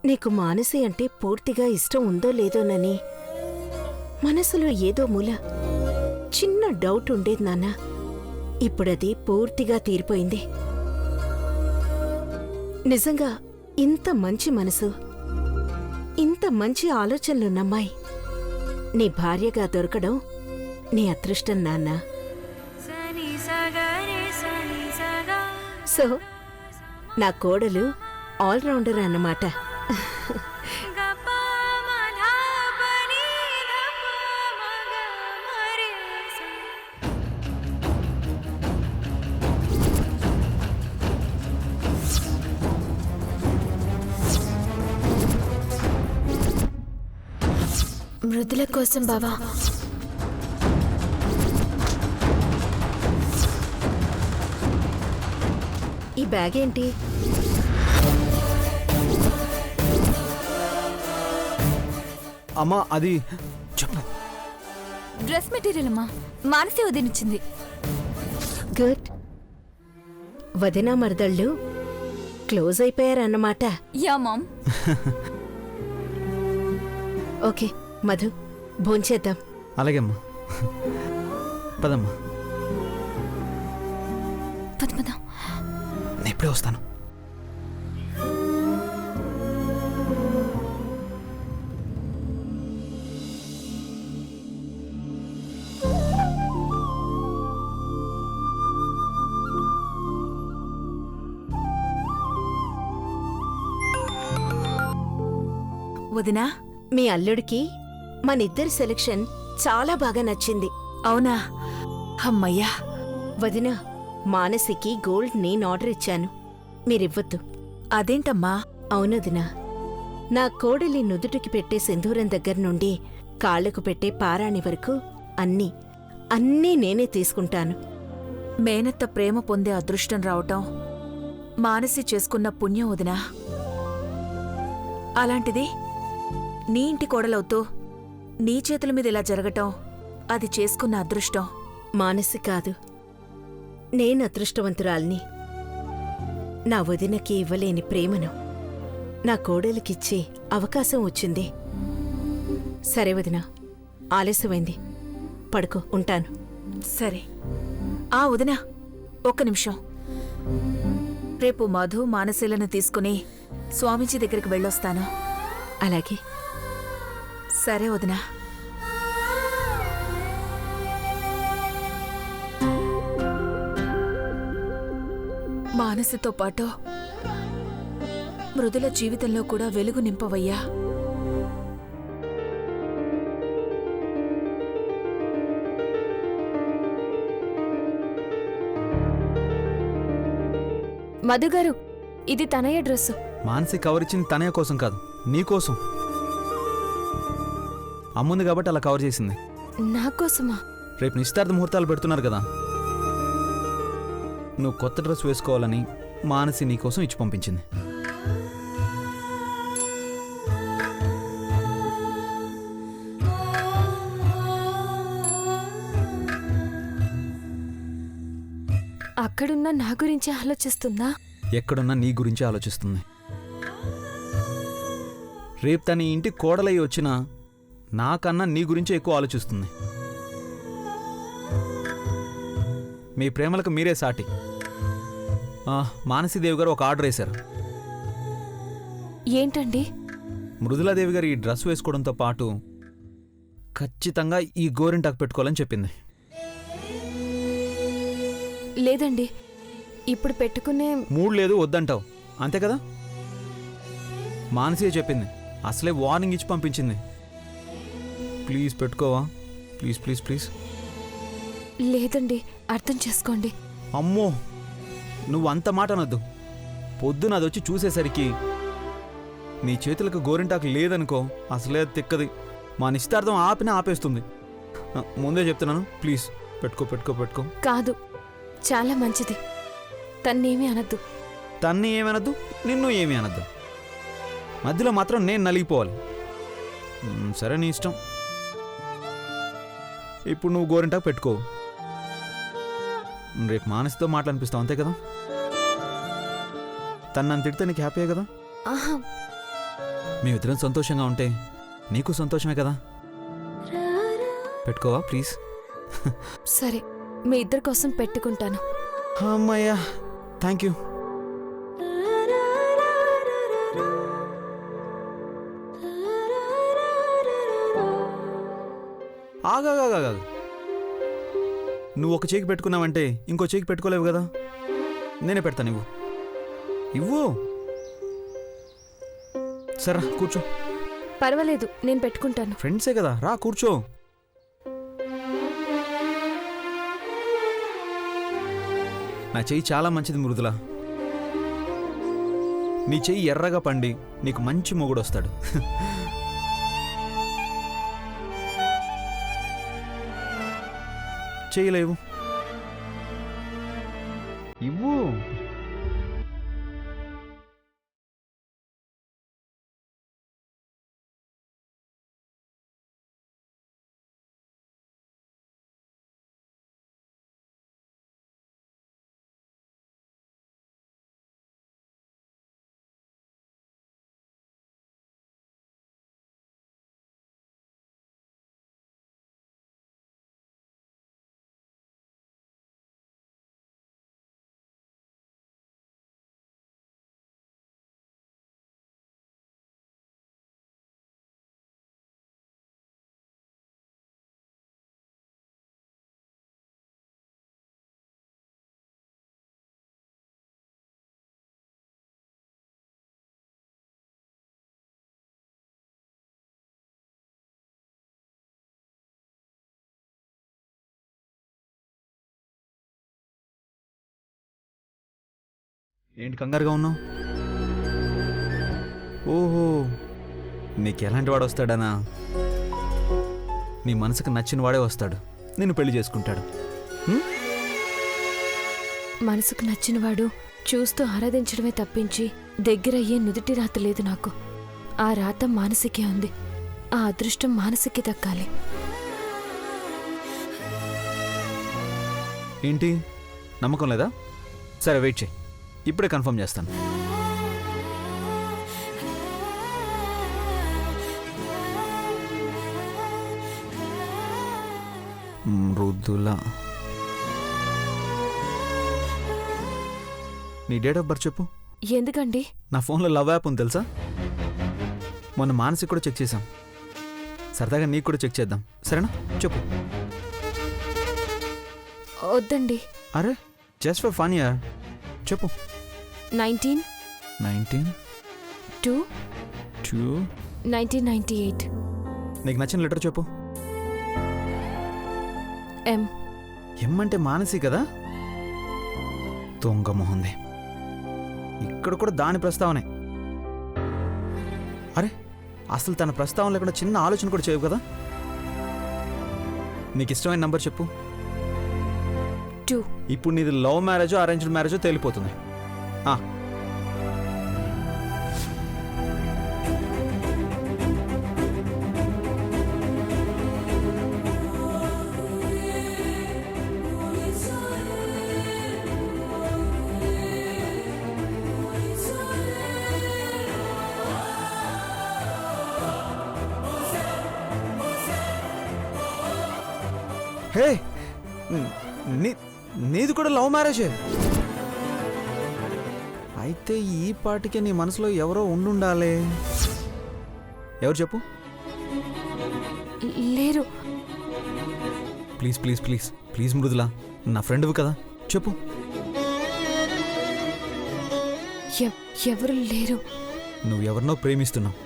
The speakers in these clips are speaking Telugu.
నీకు మానసి అంటే పూర్తిగా ఇష్టం ఉందో లేదోనని మనసులో ఏదో మూల చిన్న డౌట్ ఉండేది నాన్న. ఇప్పుడది పూర్తిగా తీరిపోయింది. నిజంగా ఇంత మంచి మనసు, ఇంత మంచి ఆలోచనలున్నమ్మాయి నీ భార్యగా దొరకడం నీ అదృష్టం నాన్న. సో నా కోడలు ఆల్రౌండర్ అన్నమాట. మృదుల కోసం బావా. ఈ బ్యాగ్ ఏంటి? అమ్మా అది చెప్పు. డ్రెస్ మెటీరియల్ అమ్మా, మానసి వదినిచ్చింది. గుడ్. వదినా మరదళ్ళు క్లోజ్ అయిపోయారన్నమాట. Yeah mom. ఓకే మధు, భోంచేద్దాం. అలాగే అమ్మా, పదమ్మా. పద పద. నేను ఇప్పుడే వస్తాను. వదినా, మీ అల్లుడికి మనిద్దరి సెలక్షన్ చాలా బాగా నచ్చింది. అవునా? అమ్మయ్యా. వదినా, మానసికి గోల్డ్ నేను ఆర్డర్ ఇచ్చాను, మీరివ్వద్దు. అదేంటమ్మా? అవునదినా, నా కోడలి నుదుటికి పెట్టే సింధూరం దగ్గర నుండి కాళ్లకు పెట్టే పారాణి వరకు అన్నీ నేనే తీసుకుంటాను. మేనత్త ప్రేమ పొందే అదృష్టం రావటం మానసి చేసుకున్న పుణ్యం వదినా. అలాంటిది నీ ఇంటి కోడలవుతూ నీ చేతుల మీద ఇలా జరగటం అది చేసుకున్న అదృష్టం. మానసి కాదు, నేను అదృష్టవంతురాల్ని. నా వదినకి ఇవ్వలేని ప్రేమను నా కోడలికిచ్చే అవకాశం వచ్చింది. సరే వదినా, ఆలస్యమైంది, పడుకో, ఉంటాను. సరే. వదినా, ఒక్క నిమిషం. రేపు మధు మానసీలను తీసుకుని స్వామీజీ దగ్గరికి వెళ్ళొస్తాను. అలాగే. సరే వదినా. మానసితో పాటు మృదుల జీవితంలో కూడా వెలుగు నింపవయ్యా. మధుగారు, ఇది తనయ్య డ్రెస్సు. మానసి కవర్ ఇచ్చింది తనయ్య కోసం కాదు, నీకోసం. అమ్ముంది కాబట్టి అలా కవర్ చేసింది. నా కోసమా? రేపు నిశ్చితార్థ ముహూర్తాలు పెడుతున్నారు కదా, నువ్వు కొత్త డ్రెస్ వేసుకోవాలని మానసి నీకోసం ఇచ్చి పంపించింది. అక్కడున్న నా గురించి ఆలోచిస్తుందా? ఎక్కడున్నా నీ గురించి ఆలోచిస్తుంది. రేపు తన ఇంటి కోడలయ్యి వచ్చినా నాకన్నా నీ గురించే ఎక్కువ ఆలోచిస్తుంది. మీ ప్రేమలకు మీరే సాటి. మానసీదేవి గారు ఒక ఆర్డర్ వేశారు. ఏంటండి? మృదులాదేవి గారు ఈ డ్రెస్ వేసుకోవడంతో పాటు ఖచ్చితంగా ఈ గోరింటాకు పెట్టుకోవాలని చెప్పింది. లేదండి, ఇప్పుడు పెట్టుకునే మూడు లేదు, వద్దంటావు అంతే కదా. మానసీ చెప్పింది, అసలే వార్నింగ్ ఇచ్చి పంపించింది. ప్లీజ్ పెట్టుకోవా, ప్లీజ్ ప్లీజ్ ప్లీజ్. లేదండి, అర్థం చేసుకోండి. అమ్మో, నువ్వు అంత మాట అనొద్దు. పొద్దున అది వచ్చి చూసేసరికి నీ చేతులకు గోరింటాకు లేదనుకో, అసలే తిక్కది. మా నిశ్చితార్థం ఆపేస్తుంది. ముందే చెప్తున్నాను, ప్లీజ్ పెట్టుకో పెట్టుకో పెట్టుకో. కాదు, చాలా మంచిది. తన్నేమీ అనద్దు. తన్ని ఏమనద్దు, నిన్ను ఏమీ అనద్దు. మధ్యలో మాత్రం నేను నలిగిపోవాలి. సరే, నీ ఇష్టం. ఇప్పుడు నువ్వు గోరింటాకు పెట్టుకో. రేపు మానసితో మాట్లాడిపిస్తావు అంతే కదా. తను నన్ను తిడితే నీకు హ్యాపీయే కదా. ఆహా, మేమిద్దరం సంతోషంగా ఉంటే నీకు సంతోషమే కదా. పెట్టుకోవా ప్లీజ్? సరే, మీ ఇద్దరి కోసం పెట్టుకుంటాను. అమ్మయ్యా, థ్యాంక్ యూ. ఆగాగాగా, నువ్వు ఒక చేకి పెట్టుకున్నావంటే ఇంకో చేకి పెట్టుకోలేవు కదా. నేనే పెడతాను, ఇవ్వు ఇవ్వు. సరే కూర్చో. పర్వాలేదు, నేను పెట్టుకుంటాను. ఫ్రెండ్సే కదా, రా కూర్చో. నా చెయ్యి చాలా మంచిది మృదుల. నీ చెయ్యి ఎర్రగా పండి నీకు మంచి మొగుడు వస్తాడు. చేయలేవు, ఇవ్వు. ఏంటి కంగారుగా ఉన్నావు? ఓహో, నీకు ఎలాంటి వాడు వస్తాడనా? నీ మనసుకు నచ్చిన వాడే వస్తాడు, నిన్ను పెళ్లి చేసుకుంటాడు. మనసుకు నచ్చినవాడు చూస్తూ ఆరాధించడమే తప్పించి దగ్గరయ్యే నుదుటి రాత లేదు నాకు. ఆ రాత మానసికే ఉంది. ఆ అదృష్టం మానసికి దక్కాలి. ఏంటి, నమ్మకం లేదా? సరే వెయిట్ చేయి, ఇప్పుడే కన్ఫర్మ్ చేస్తాను. మృదుల, నీ డేట్ ఆఫ్ బర్త్ చెప్పు. ఎందుకండి? నా ఫోన్లో లవ్ యాప్ ఉంది తెలుసా? మొన్న మానసిక కూడా చెక్ చేశాం. సరదాగా నీకు కూడా చెక్ చేద్దాం, సరేనా? చెప్పు. వద్దండి. అరే జస్ట్ ఫర్ ఫన్ యార్, చెప్పు. 19/2/1998. నీకు నచ్చిన లెటర్ చెప్పు. M. ఎం అంటే మానసి కదా? దొంగ మొహంది, ఇక్కడ కూడా దాని ప్రస్తావనే. అరే అసలు తన ప్రస్తావన లేకుండా చిన్న ఆలోచన కూడా చేయవు కదా. నీకు ఇష్టమైన నంబర్ చెప్పు. 2. ఇప్పుడు నీది లవ్ మ్యారేజో అరేంజ్డ్ మ్యారేజో తేలిపోతుంది. హే, నీది కూడా లవ్ మ్యారేజే అయితే ఈ పాటికే నీ మనసులో ఎవరో ఉండుండాలే. ఎవరు చెప్పు. లేరు. ప్లీజ్ ప్లీజ్ ప్లీజ్ ప్లీజ్ మృదులా, నా ఫ్రెండ్వి కదా, చెప్పు. ఎవరు లేరు. నువ్వు ఎవరినో ప్రేమిస్తున్నావు.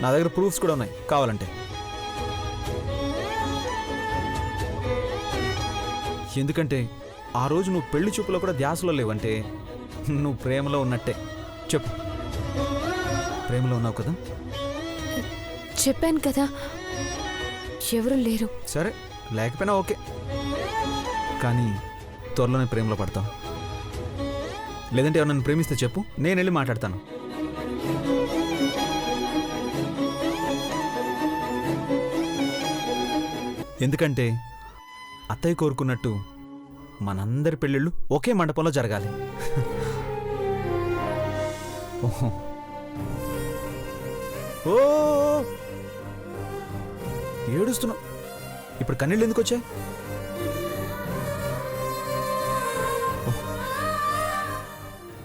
నా దగ్గర ప్రూఫ్స్ కూడా ఉన్నాయి కావాలంటే. ఎందుకంటే ఆ రోజు నువ్వు పెళ్లి చూపులో కూడా ధ్యాసలో లేవంటే నువ్వు ప్రేమలో ఉన్నట్టే. చెప్పు, ప్రేమలో ఉన్నావు కదా? చెప్పాను కదా, ఎవరు లేరు. సరే లేకపోయినా ఓకే, కానీ త్వరలోనే ప్రేమలో పడతావు. లేదంటే ఎవరు నన్ను ప్రేమిస్తే చెప్పు, నేను వెళ్ళి మాట్లాడతాను. ఎందుకంటే అత్తయ్య కోరుకున్నట్టు మనందరి పెళ్ళిళ్ళు ఒకే మండపంలో జరగాలి. ఓహో, ఓ ఏడుస్తున్నావు. ఇప్పుడు కన్నీళ్ళు ఎందుకు వచ్చాయి?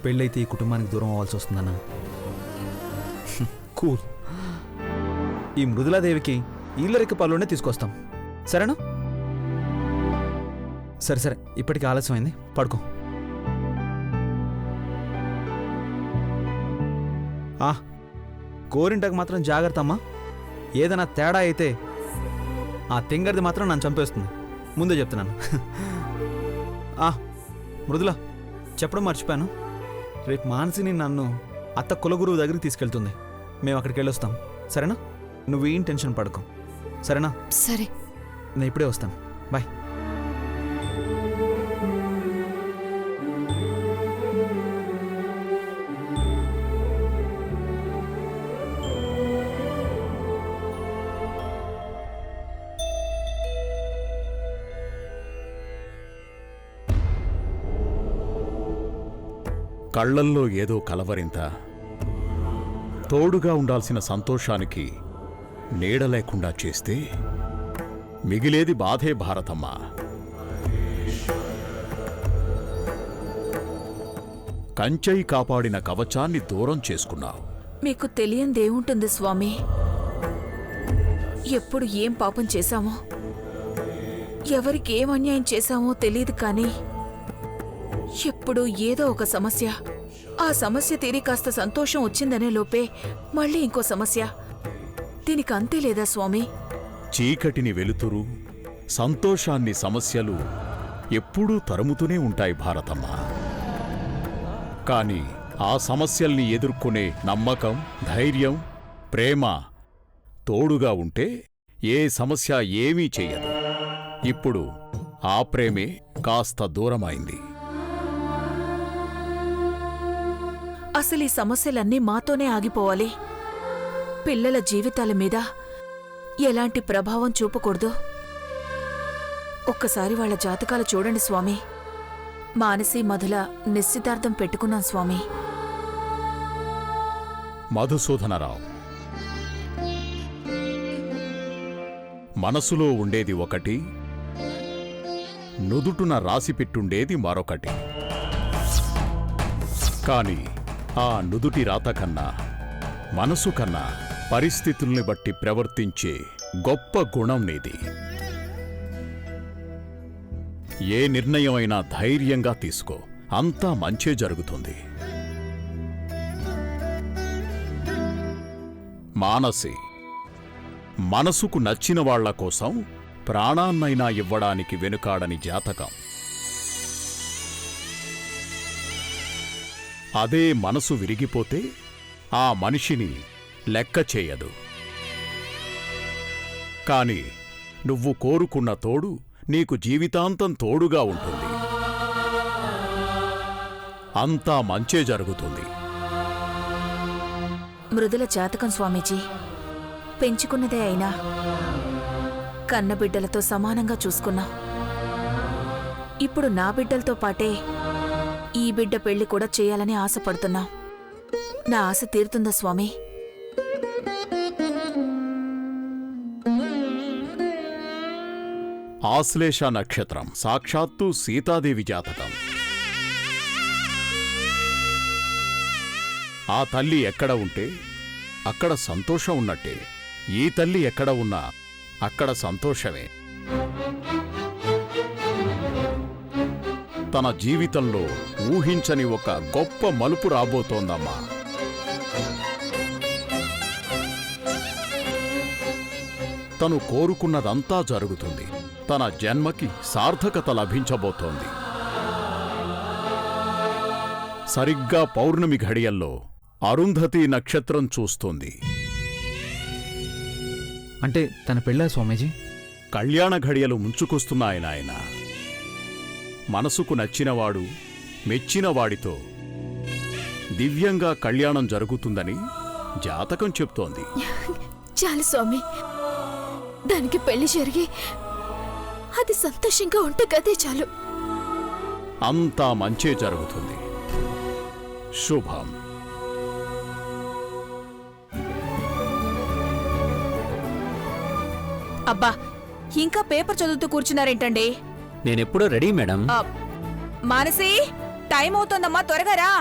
పెళ్ళైతే ఈ కుటుంబానికి దూరం అవ్వాల్సి వస్తుందన్నా. కూల్. ఈ మృదులాదేవికి ఇల్లరికి పళ్ళునే తీసుకొస్తాం, సరేనా? సరే సరే, ఇప్పటికి ఆలస్యమైంది, పడుకో. గోరింటాకు మాత్రం జాగ్రత్త అమ్మా. ఏదైనా తేడా అయితే ఆ తెంగర్ది మాత్రం నన్ను చంపేస్తుంది, ముందే చెప్తున్నాను. మృదుల, చెప్పడం మర్చిపోయాను. రేపు మానసిని నన్ను అత్త కులగురువు దగ్గరికి తీసుకెళ్తుంది. మేము అక్కడికి వెళ్ళొస్తాం, సరేనా? నువ్వు ఏం టెన్షన్ పడుకో, సరేనా? సరే, నేను ఇప్పుడే వస్తాను. బాయ్. కళ్లల్లో ఏదో కలవరింత, తోడుగా ఉండాల్సిన సంతోషానికి నీడ లేకుండా చేస్తే మిగిలేది బాధే భారతమ్మ. కంచై కాపాడిన కవచాన్ని దూరం చేసుకున్నావు. మీకు తెలియందేముంటుంది స్వామి? ఎప్పుడు ఏం పాపం చేశామో, ఎవరికి ఏం అన్యాయం చేశామో తెలియదు, కానీ ఎప్పుడు ఏదో ఒక సమస్య. ఆ సమస్య తీరి కాస్త సంతోషం వచ్చిందనే లోపే మళ్ళీ ఇంకో సమస్య. దీనికి అంతే లేదా స్వామి? చీకటిని వెలుతురు, సంతోషాన్ని సమస్యలు ఎప్పుడూ తరుముతూనే ఉంటాయి భారతమ్మ. కాని ఆ సమస్యల్ని ఎదుర్కొనే నమ్మకం, ధైర్యం, ప్రేమ తోడుగా ఉంటే ఏ సమస్య ఏమీ చెయ్యదు. ఇప్పుడు ఆ ప్రేమే కాస్త దూరమైంది. అసలు ఈ సమస్యలన్నీ మాతోనే ఆగిపోవాలి. పిల్లల జీవితాల మీద ఎలాంటి ప్రభావం చూపకూడదు. ఒక్కసారి వాళ్ళ జాతకాలు చూడండి స్వామి. మానసి మధుల నిశ్చితార్థం పెట్టుకున్నాం స్వామి. మధుసూదనరావు, మనసులో ఉండేది ఒకటి, నుదుటున రాసిపెట్టుండేది మరొకటి. కాని ఆ నుదుటి రాత కన్నా, మనసు కన్నా పరిస్థితుల్ని బట్టి ప్రవర్తించే గొప్ప గుణం నీది. ఏ నిర్ణయమైనా ధైర్యంగా తీసుకో, అంతా మంచే జరుగుతుంది. మానసి, మనసుకు నచ్చిన వాళ్ల కోసం ప్రాణాన్నైనా ఇవ్వడానికి వెనుకాడని జాతకం. అదే మనసు విరిగిపోతే ఆ మనిషిని లెక్క చేయదు. కాని నువ్వు కోరుకున్న తోడు నీకు జీవితాంతం తోడుగా ఉంటుంది. అంతా మంచే జరుగుతుంది. మృదుల జాతకం స్వామీజీ, పెంచుకున్నదే అయినా కన్నబిడ్డలతో సమానంగా చూసుకున్నా. ఇప్పుడు నా బిడ్డలతో పాటే ఈ బిడ్డ పెళ్లి కూడా చేయాలని ఆశపడుతున్నా. నా ఆశ తీరుతుందా స్వామి? ఆశ్లేష నక్షత్రం సాక్షాత్తు సీతాదేవి జాతకం. ఆ తల్లి ఎక్కడ ఉంటే అక్కడ సంతోషం ఉన్నట్టే. ఈ తల్లి ఎక్కడ ఉన్నా అక్కడ సంతోషమే. తన జీవితంలో ఊహించని ఒక గొప్ప మలుపు రాబోతోందమ్మా. తను కోరుకున్నదంతా జరుగుతుంది. తన జన్మకి సార్థకత లభించబోతోంది. సరిగ్గా పౌర్ణమి ఘడియల్లో అరుంధతి నక్షత్రం చూస్తుంది. అంటే తన పెళ్ళా స్వామీజీ? కళ్యాణ ఘడియలు ముంచుకొస్తున్నాయనాయన. మనసుకు నచ్చినవాడు, మెచ్చినవాడితో దివ్యంగా కళ్యాణం జరుగుతుందని జాతకం చెప్తోంది. చాలు స్వామి, దానికి పెళ్లి జరిగి అది సంతోషంగా ఉంటే గదే చాలు. అంతా మంచే జరుగుతుంది. శుభం. అబ్బా ఇంకా పేపర్ చదువుతూ కూర్చున్నారేంటండి? నేనెప్పుడో రెడీ మేడం. మానసి, టైం అవుతోందమ్మా, త్వరగా రా.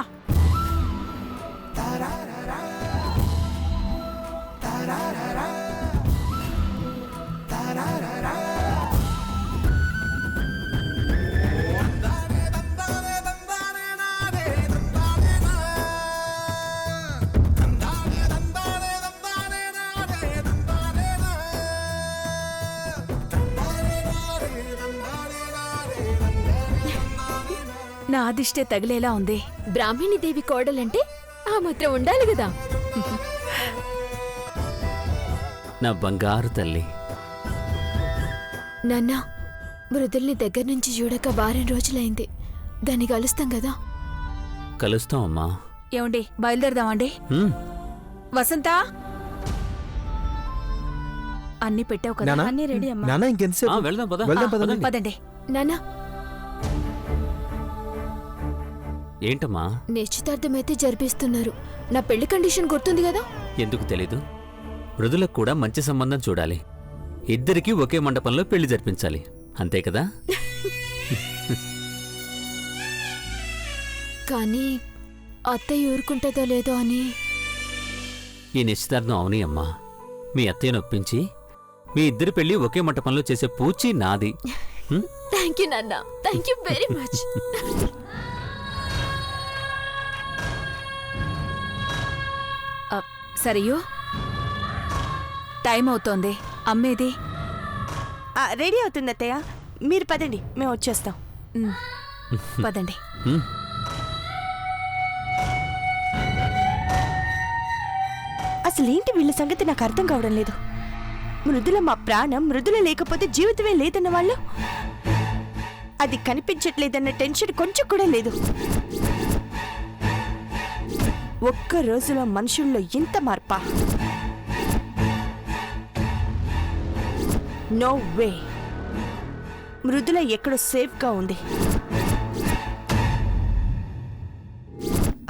నా అదిష్టే తగిలేలా ఉంది. బ్రాహ్మణి దేవి కోడలంటే ఆ మాత్రం ఉండాలి కదా. నా బంగారు తల్లి. నాన్న, మృదుల్ని దగ్గర నుంచి చూడక వారం రోజులైంది. దాన్ని కలుస్తాం కదా. కలుస్తాం అమ్మా. ఏమండి, బయలుదేరదామండి? వసంత, అన్ని పెట్టావు కదా? అన్ని రెడీ అమ్మా. నాన్న ఇంకెంతసేపు? వెళ్దాం పద. వెళ్దాం పదండి. పదండి. నాన్న, ఏంటమ్మా? నిశ్చితార్థమైతే జరిపిస్తున్నారు. నా పెళ్లి కండిషన్ గుర్తుంది కదా? ఎందుకు తెలీదు? మృదులకు కూడా మంచి సంబంధం చూడాలి. ఇద్దరికీ ఒకే మండపంలో పెళ్లి జరిపించాలి, అంతే కదా? కానీ అత్తయ్య ఊరుకుంటుందో లేదో అని. ఈ నిశ్చితార్థం అవుని అమ్మా. మీ అత్తయ్యను ఒప్పించి మీ ఇద్దరి పెళ్లి ఒకే మంటపంలో చేసే పూచి నాది. థ్యాంక్ యూ నాన్న, thank you very much. Sarayu, time అవుతోంది. అమ్మేది? రెడీ అవుతుంది అత్తయ్య, మీరు పదండి, మేము వచ్చేస్తాం. పదండి. అసలేంటి వీళ్ళ సంగతి నాకు అర్థం కావడం లేదు. మృదుల మా ప్రాణం, మృదుల లేకపోతే జీవితమే లేదన్న వాళ్ళు, అది కనిపించట్లేదన్న టెన్షన్ కొంచెం కూడా లేదు. ఒక్క రోజులో మనుషుల్లో ఇంత మార్పా? No way. మృదుల ఎక్కడో సేఫ్గా ఉంది.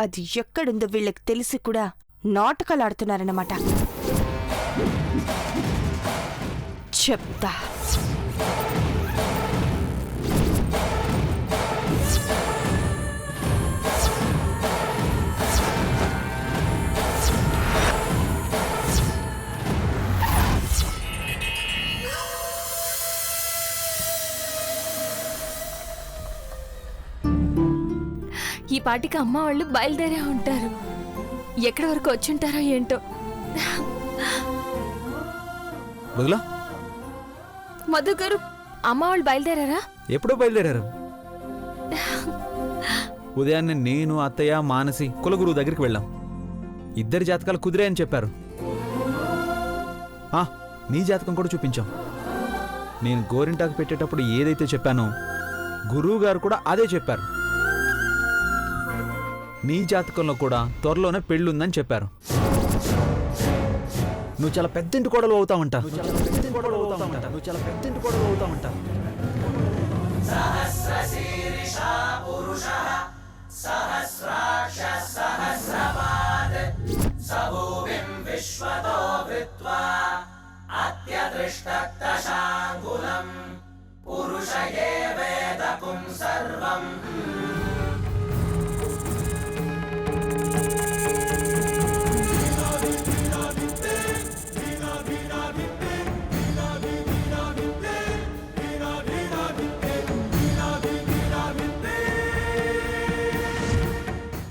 అది ఎక్కడుందో వీళ్ళకి తెలిసి కూడా నాటకాలు ఆడుతున్నారన్నమాట. చెప్తా. ఈ పాటికి అమ్మ వాళ్ళు బయలుదేరే ఉంటారు. ఎక్కడి వరకు వచ్చుంటారో ఏంటో. వదిలా, మధు గారు, అమ్మ వాళ్ళు బయలుదేరారా? ఎప్పుడో బయలుదేరారు. ఉదయాన్నే నేను, అత్తయ్య, మానసి కులగురువు దగ్గరికి వెళ్ళాం. ఇద్దరి జాతకాలు కుదిరాయని చెప్పారు. నీ జాతకం కూడా చూపించాం. నేను గోరింటాకు పెట్టేటప్పుడు ఏదైతే చెప్పానో గురువు గారు కూడా అదే చెప్పారు. నీ జాతకంలో కూడా త్వరలోనే పెళ్ళుందని చెప్పారు. నువ్వు చాలా పెద్దింటి కోడలు అవుతావంట. పురుష ఏ వేదకుం సర్వం